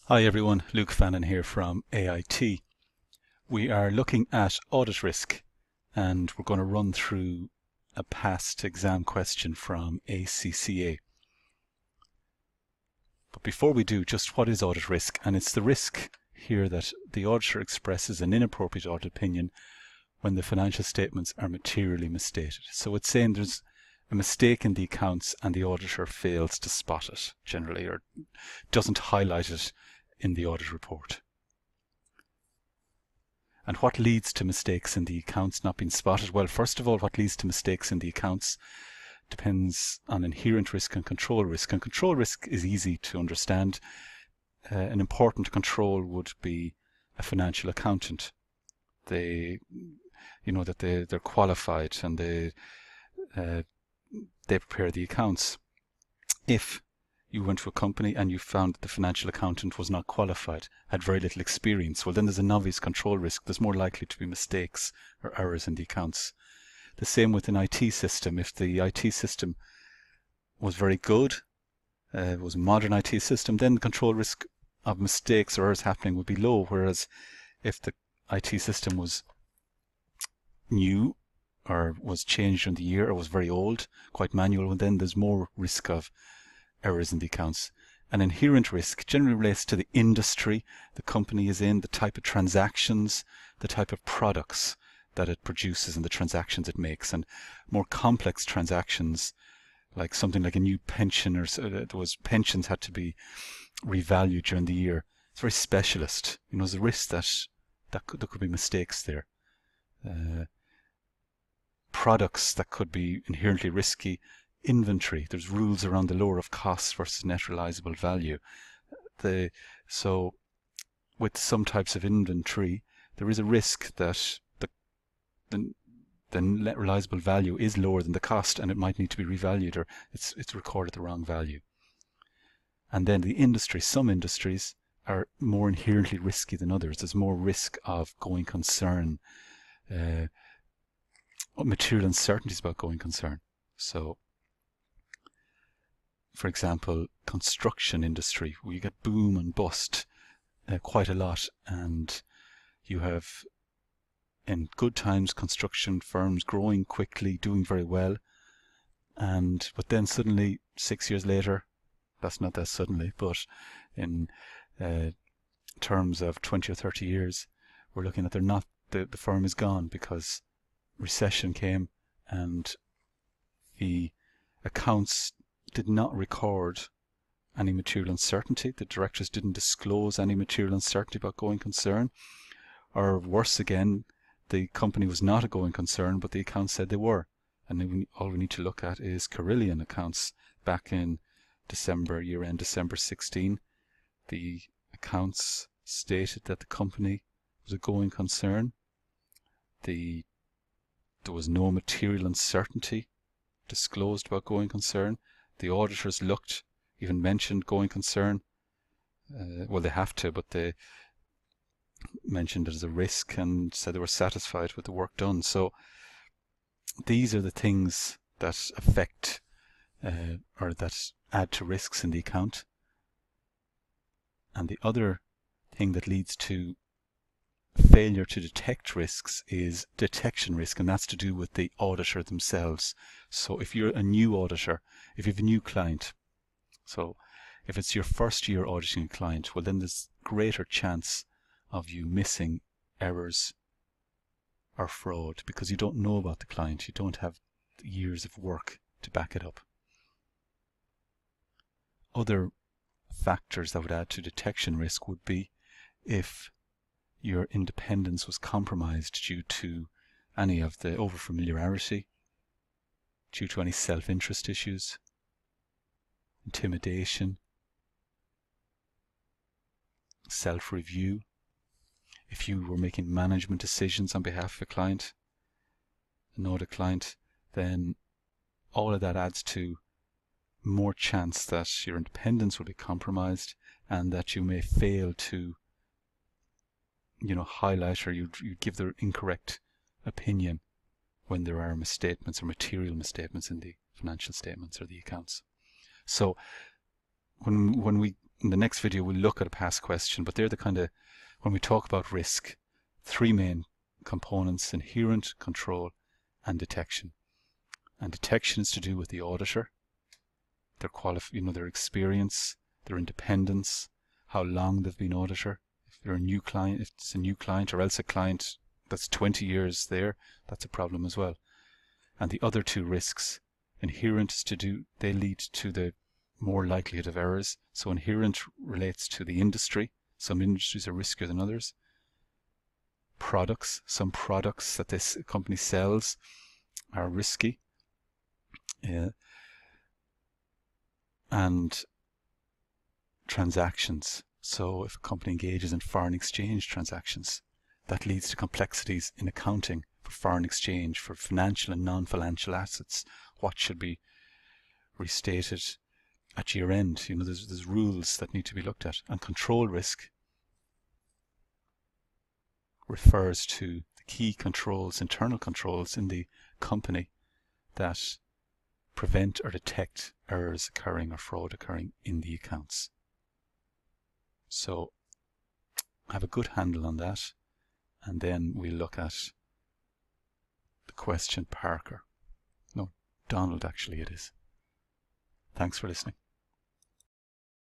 Hi everyone, Luke Fannin here from AIT. We are looking at audit risk and we're going to run through a past exam question from ACCA. But before we do, just what is audit risk? And it's the risk here that the auditor expresses an inappropriate audit opinion when the financial statements are materially misstated. So it's saying there's a mistake in the accounts and the auditor fails to spot it generally, or doesn't highlight it in the audit report. And what leads to mistakes in the accounts not being spotted? Well, first of all, what leads to mistakes in the accounts depends on inherent risk and control risk. And control risk is easy to understand. An important control would be a financial accountant. They're qualified and they prepare the accounts. If you went to a company and you found that the financial accountant was not qualified, had very little experience, well then there's an obvious control risk. There's more likely to be mistakes or errors in the accounts. The same with an IT system. If the IT system was very good, it was a modern IT system, then the control risk of mistakes or errors happening would be low. Whereas if the IT system was new or was changed during the year or was very old, quite manual, well, then there's more risk of errors in the accounts. An inherent risk generally relates to the industry the company is in, the type of transactions, the type of products that it produces and the transactions it makes. And more complex transactions, like something like a new pension, or pensions had to be revalued during the year. It's very specialist. There's a risk that there could be mistakes there. Products that could be inherently risky. Inventory, there's rules around the lower of costs versus net realizable value. So with some types of inventory, there is a risk that the net realizable value is lower than the cost and it might need to be revalued, or it's recorded the wrong value. And then the industry, some industries are more inherently risky than others. There's more risk of going concern, material uncertainties about going concern. So for example, construction industry, where you get boom and bust quite a lot, and you have in good times construction firms growing quickly, doing very well, but then suddenly 6 years later, that's not that suddenly, but in terms of 20 or 30 years, we're looking at the firm is gone because recession came and the accounts did not record any material uncertainty. The directors didn't disclose any material uncertainty about going concern. Or worse again, the company was not a going concern, but the accounts said they were. And then all we need to look at is Carillion accounts back in December, year-end December 16. The accounts stated that the company was a going concern. There was no material uncertainty disclosed about going concern. The auditors even mentioned going concern. Well, they have to, but they mentioned it as a risk and said they were satisfied with the work done. So these are the things that affect or that add to risks in the account. And the other thing that leads to failure to detect risks is detection risk, and that's to do with the auditor themselves. So if you're a new auditor, if you have a new client, so if it's your first year auditing a client, well then there's greater chance of you missing errors or fraud because you don't know about the client, you don't have years of work to back it up. Other factors that would add to detection risk would be if your independence was compromised due to any of the overfamiliarity, due to any self-interest issues, intimidation, self-review. If you were making management decisions on behalf of a client, an audit client, then all of that adds to more chance that your independence will be compromised and that you may fail to highlight, or you give the incorrect opinion when there are misstatements or material misstatements in the financial statements or the accounts. So when in the next video we'll look at a past question, but they're the kind of, when we talk about risk, three main components: inherent, control, and detection. And detection is to do with the auditor, their their experience, their independence, how long they've been auditor. If they're a new client, if it's a new client, or else a client that's 20 years there, that's a problem as well. And the other two risks, inherent is to do, they lead to the more likelihood of errors. So inherent relates to the industry. Some industries are riskier than others. Products, some products that this company sells are risky. And transactions. So if a company engages in foreign exchange transactions, that leads to complexities in accounting for foreign exchange, for financial and non-financial assets. What should be restated at year end? There's rules that need to be looked at. And control risk refers to the key controls, internal controls in the company that prevent or detect errors occurring or fraud occurring in the accounts. So have a good handle on that, and then we'll look at the question Parker. No, Donald actually it is. Thanks for listening.